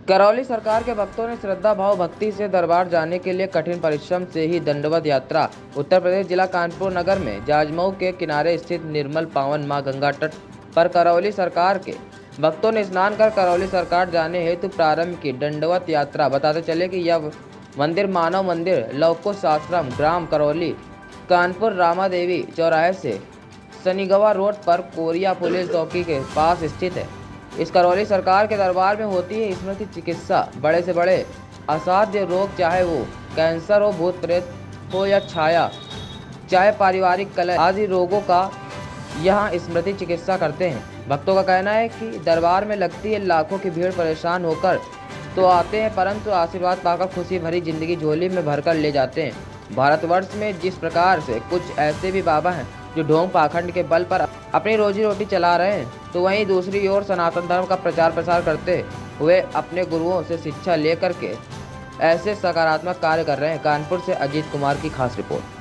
करौली सरकार के भक्तों ने श्रद्धा भाव भक्ति से दरबार जाने के लिए कठिन परिश्रम से ही दंडवत यात्रा उत्तर प्रदेश जिला कानपुर नगर में जाजमऊ के किनारे स्थित निर्मल पावन मां गंगा तट पर करौली सरकार के भक्तों ने स्नान कर करौली सरकार जाने हेतु प्रारंभ की दंडवत यात्रा। बताते चले कि यह मंदिर मानव मंदिर लवकुश आश्रम ग्राम करौली कानपुर रामा देवी चौराहे से सनीगवा रोड पर कोरिया पुलिस चौकी के पास स्थित है। इस करौली सरकार के दरबार में होती है स्मृति चिकित्सा। बड़े से बड़े असाध्य रोग, चाहे वो कैंसर हो, भूत प्रेत हो या छाया, चाहे पारिवारिक कलह आदि रोगों का यहाँ स्मृति चिकित्सा करते हैं। भक्तों का कहना है कि दरबार में लगती है लाखों की भीड़, परेशान होकर तो आते हैं परंतु आशीर्वाद पाकर खुशी भरी जिंदगी झोली में भरकर ले जाते हैं। भारतवर्ष में जिस प्रकार से कुछ ऐसे भी बाबा हैं जो ढोंग पाखंड के बल पर अपनी रोजी रोटी चला रहे हैं, तो वहीं दूसरी ओर सनातन धर्म का प्रचार प्रसार करते हुए अपने गुरुओं से शिक्षा लेकर के ऐसे सकारात्मक कार्य कर रहे हैं। कानपुर से अजीत कुमार की खास रिपोर्ट।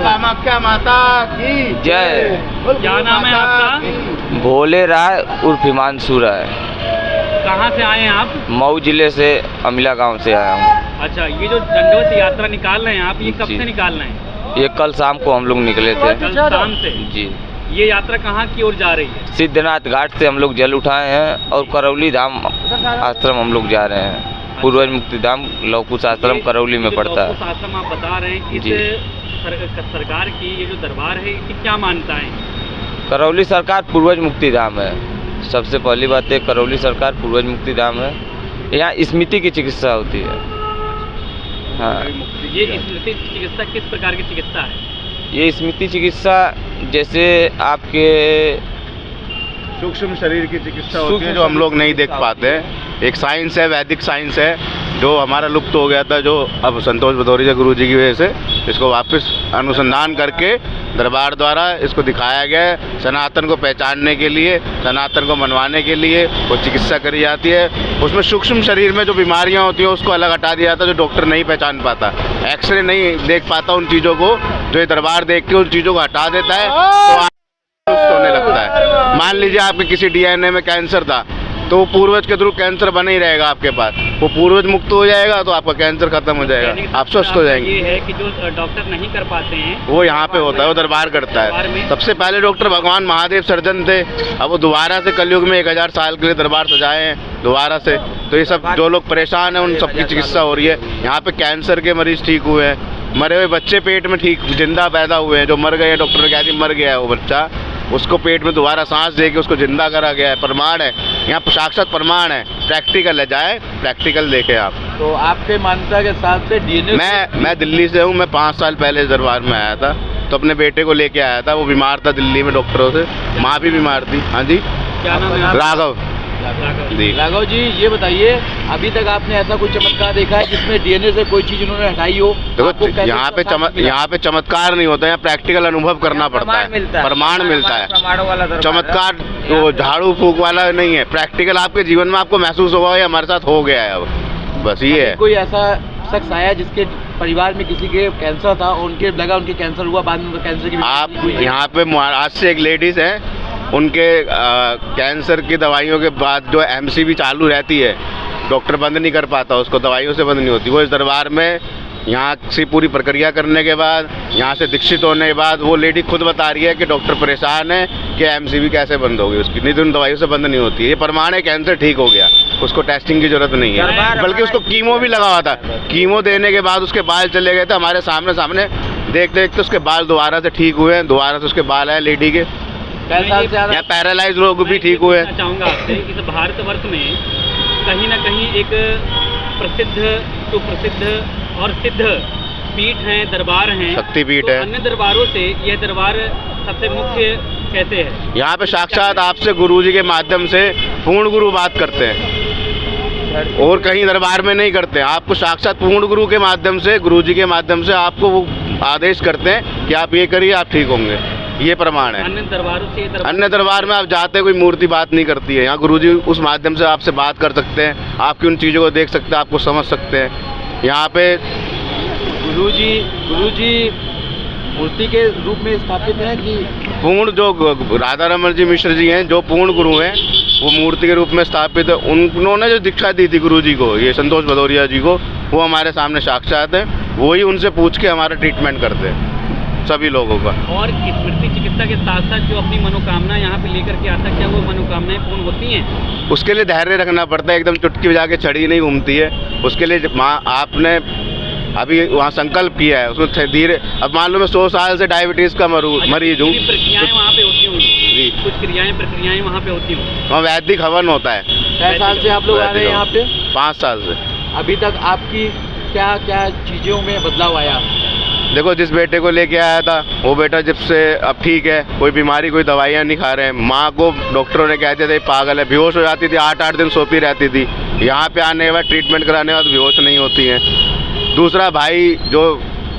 कामाख्या माता की जय। क्या नाम है आपका? भोले राय उर्फ हिमांशु राय। कहाँ से आए हैं आप? मऊ जिले से अमिला गांव से आया हूँ। अच्छा, ये जो दंडवत यात्रा निकाल रहे हैं आप, ये कब जी। से निकाल रहे हैं? ये कल शाम को हम लोग निकले थे। कल शाम से? जी। ये यात्रा कहाँ की ओर जा रही है? सिद्धनाथ घाट से हम लोग जल उठाए हैं और करौली धाम आश्रम हम लोग जा रहे हैं। पूर्वज मुक्ति धाम लवकुश आश्रम करौली में पड़ता है। लवकुश आश्रम आप बता रहे हैं, इस सरकार की ये जो दरबार है इसकी क्या मान्यता है? करौली सरकार पूर्वज मुक्ति धाम है। सबसे पहली बात है, करौली सरकार पूर्वज मुक्ति धाम है। यहाँ स्मृति की चिकित्सा होती है। हाँ। ये स्मृति चिकित्सा किस प्रकार की चिकित्सा है? ये स्मृति चिकित्सा जैसे आपके सूक्ष्म शरीर की चिकित्सा होती है जो हम लोग नहीं देख पाते हैं। एक साइंस है, वैदिक साइंस है जो हमारा लुप्त हो गया था, जो अब संतोष भदौरिया गुरु जी की वजह से इसको वापस अनुसंधान करके दरबार द्वारा इसको दिखाया गया है। सनातन को पहचानने के लिए, सनातन को मनवाने के लिए वो चिकित्सा करी जाती है। उसमें सूक्ष्म शरीर में जो बीमारियां होती हैं उसको अलग हटा दिया जाता है, जो डॉक्टर नहीं पहचान पाता, एक्सरे नहीं देख पाता उन चीज़ों को, जो ये दरबार देख के उन चीज़ों को हटा देता है तो होने लगता है। मान लीजिए आपके किसी DNA में कैंसर था तो पूर्वज के थ्रू कैंसर बना ही रहेगा आपके पास। वो पूर्वज मुक्त हो जाएगा तो आपका कैंसर खत्म हो जाएगा, आप स्वस्थ हो जाएंगे। ये है कि जो डॉक्टर नहीं कर पाते हैं वो यहाँ पे होता है, वो दरबार करता है। सबसे पहले डॉक्टर भगवान महादेव सर्जन थे, अब वो दोबारा से कलयुग में 1000 साल के लिए दरबार सजाए हैं दोबारा से। तो ये सब जो लोग परेशान हैं उन सबकी चिकित्सा हो रही है। यहाँ पे कैंसर के मरीज ठीक हुए हैं, मरे हुए बच्चे पेट में ठीक जिंदा पैदा हुए हैं, जो मर गए डॉक्टर ने कहा कि मर गया है वो बच्चा, उसको पेट में दोबारा सांस दे के उसको जिंदा करा गया है। प्रमाण है यहाँ पर, साक्षात प्रमाण है। प्रैक्टिकल है, जाए प्रैक्टिकल देखें आप। तो आपके मान्यता के हिसाब से DNA मैं दिल्ली से हूँ। मैं 5 साल पहले इस दरबार में आया था तो अपने बेटे को लेके आया था। वो बीमार था दिल्ली में डॉक्टरों से, माँ भी बीमार थी। हाँ जी। क्या नाम है? राघव जी। राघव जी, ये बताइए अभी तक आपने ऐसा कोई चमत्कार देखा है जिसमें DNA से कोई चीज उन्होंने हटाई हो? देखो यहाँ पे चमत्कार नहीं होता है, यहाँ प्रैक्टिकल अनुभव करना पड़ता है, प्रमाण मिलता है। चमत्कार वो झाड़ू फूक वाला नहीं है, प्रैक्टिकल आपके जीवन में आपको महसूस होगा ये हमारे साथ हो गया है। अब बस ये है। कोई ऐसा शख्स आया जिसके परिवार में किसी के कैंसर था, उनके लगा उनके कैंसर हुआ, बाद में कैंसर की आप यहाँ पे महाराष्ट्र से एक लेडीज है, उनके कैंसर की दवाइयों के बाद जो MCV चालू रहती है, डॉक्टर बंद नहीं कर पाता उसको, दवाइयों से बंद नहीं होती। वो इस दरबार में यहाँ से पूरी प्रक्रिया करने के बाद, यहाँ से दीक्षित होने के बाद वो लेडी खुद बता रही है कि डॉक्टर परेशान है कि MCV कैसे बंद होगी उसकी, नहीं तो उन दवाइयों से बंद नहीं होती है। ये प्रमाण है कैंसर ठीक हो गया, उसको टेस्टिंग की जरूरत नहीं है। बल्कि उसको कीमो भी लगा हुआ था, कीमो देने के बाद उसके बाल चले गए थे हमारे सामने देखते देखते उसके बाल दोबारा से ठीक हुए हैं, दोबारा से उसके बाल आए लेडी के। या पैरालाइज लोग भी ठीक हुए। चाहूँगा आपसे इस भारतवर्ष में कहीं ना कहीं एक प्रसिद्ध, सुप्रसिद्ध और सिद्ध पीठ हैं, दरबार हैं, शक्तिपीठ तो है। अन्य दरबारों से यह दरबार सबसे मुख्य कैसे है? यहाँ पे साक्षात आपसे गुरुजी के माध्यम से पूर्ण गुरु बात करते हैं और कहीं दरबार में नहीं करते हैं। आपको साक्षात पूर्ण गुरु के माध्यम से, गुरुजी के माध्यम से आपको वो आदेश करते हैं कि आप ये करिए, आप ठीक होंगे। ये प्रमाण है। अन्य दरबारों से अन्य दरबार में आप जाते कोई मूर्ति बात नहीं करती है, यहाँ गुरुजी उस माध्यम से आपसे बात कर सकते हैं, आपकी उन चीज़ों को देख सकते हैं, आपको समझ सकते हैं। यहाँ पे गुरुजी मूर्ति के रूप में स्थापित है कि पूर्ण जो राधा रमन जी मिश्र जी हैं, जो पूर्ण गुरु हैं, वो मूर्ति के रूप में स्थापित है। उन्होंने जो दीक्षा दी थी गुरु जी को, ये संतोष भदौरिया जी को, वो हमारे सामने साक्षात है। वही उनसे पूछ के हमारा ट्रीटमेंट करते हैं सभी लोगों का। और स्मृति चिकित्सा के साथ साथ जो अपनी मनोकामना यहाँ पे लेकर के आता, क्या वो मनोकामनाएं पूर्ण होती हैं? उसके लिए धैर्य रखना पड़ता है, एकदम चुटकी बजा के छड़ी नहीं घूमती है। उसके लिए आपने अभी वहाँ संकल्प किया है, उसमें धीरे, अब मान लो मैं 100 साल से डायबिटीज़ का मरीज हूँ, प्रक्रियाएं वहाँ पे होती होंगी, कुछ प्रक्रियाएं वहाँ पे होती होंगी। वहाँ वैदिक हवन होता है। 6 साल से आप लोग आ रहे हैं यहाँ पे? 5 साल से। अभी तक आपकी क्या क्या चीज़ों में बदलाव आया? देखो, जिस बेटे को लेके आया था वो बेटा जब से अब ठीक है, कोई बीमारी, कोई दवाइयाँ नहीं खा रहे हैं। माँ को डॉक्टरों ने कहते थे पागल है, बेहोश हो जाती थी, 8-8 दिन सोती रहती थी। यहाँ पे आने के बाद ट्रीटमेंट कराने के बाद बेहोश नहीं होती हैं। दूसरा भाई जो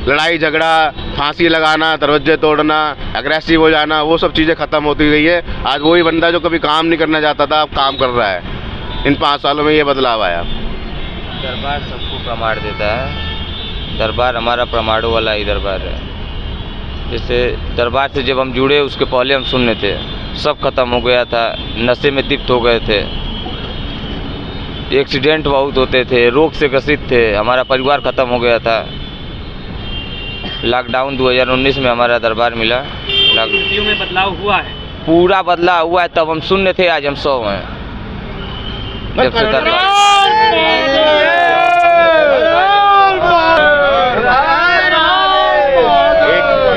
लड़ाई झगड़ा, फांसी लगाना, दरवाजे तोड़ना, एग्रेसिव हो जाना, वो सब चीज़ें ख़त्म होती गई है। आज वही बंदा जो कभी काम नहीं करना चाहता था, अब काम कर रहा है। इन 5 सालों में ये बदलाव आया। दरबार सबको प्रमाण देता है। दरबार हमारा प्रमाणों वाला ही दरबार है। जैसे दरबार से जब हम जुड़े, उसके पहले हम शून्य थे, सब खत्म हो गया था, नशे में लिप्त हो गए थे, एक्सीडेंट बहुत होते थे, रोग से ग्रसित थे, हमारा परिवार खत्म हो गया था। लॉकडाउन 2019 में हमारा दरबार मिला। स्थितियों में बदलाव हुआ है, पूरा बदलाव हुआ है। तब हम शून्य थे, आज हम 100 हैं। जब से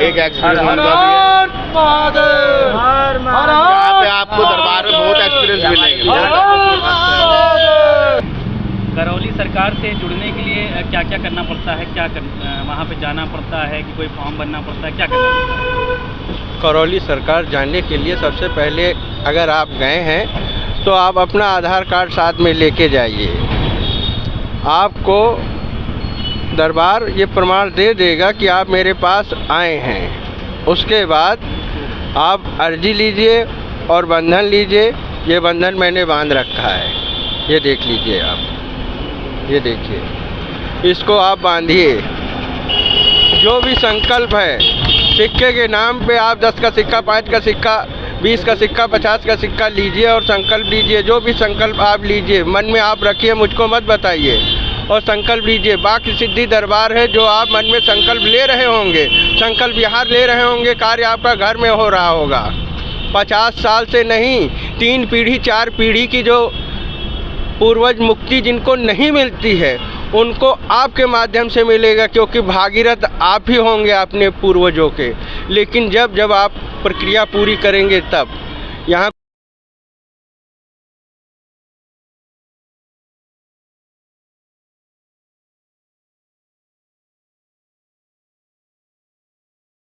एक एक्सपीरियंस उनका भी है। यहाँ पे आपको दरबार में बहुत एक्सपीरियंस मिलेंगे। करौली सरकार से जुड़ने के लिए क्या क्या करना पड़ता है? वहाँ पे जाना पड़ता है कि कोई फॉर्म भरना पड़ता है? क्या करना पड़ता है? करौली सरकार जानने के लिए सबसे पहले अगर आप गए हैं तो आप अपना आधार कार्ड साथ में लेके जाइए। आपको दरबार ये प्रमाण दे देगा कि आप मेरे पास आए हैं। उसके बाद आप अर्जी लीजिए और बंधन लीजिए। ये बंधन मैंने बांध रखा है, ये देख लीजिए आप, ये देखिए, इसको आप बांधिए। जो भी संकल्प है, सिक्के के नाम पे आप 10 का सिक्का, 5 का सिक्का, 20 का सिक्का, 50 का सिक्का लीजिए और संकल्प लीजिए। जो भी संकल्प आप लीजिए, मन में आप रखिए, मुझको मत बताइए, और संकल्प लीजिए। बाकी सिद्धि दरबार है, जो आप मन में संकल्प ले रहे होंगे, संकल्प यहाँ ले रहे होंगे, कार्य आपका घर में हो रहा होगा। 50 साल से नहीं, 3 पीढ़ी 4 पीढ़ी की जो पूर्वज मुक्ति जिनको नहीं मिलती है, उनको आपके माध्यम से मिलेगा, क्योंकि भागीरथ आप ही होंगे अपने पूर्वजों के। लेकिन जब आप प्रक्रिया पूरी करेंगे तब यहाँ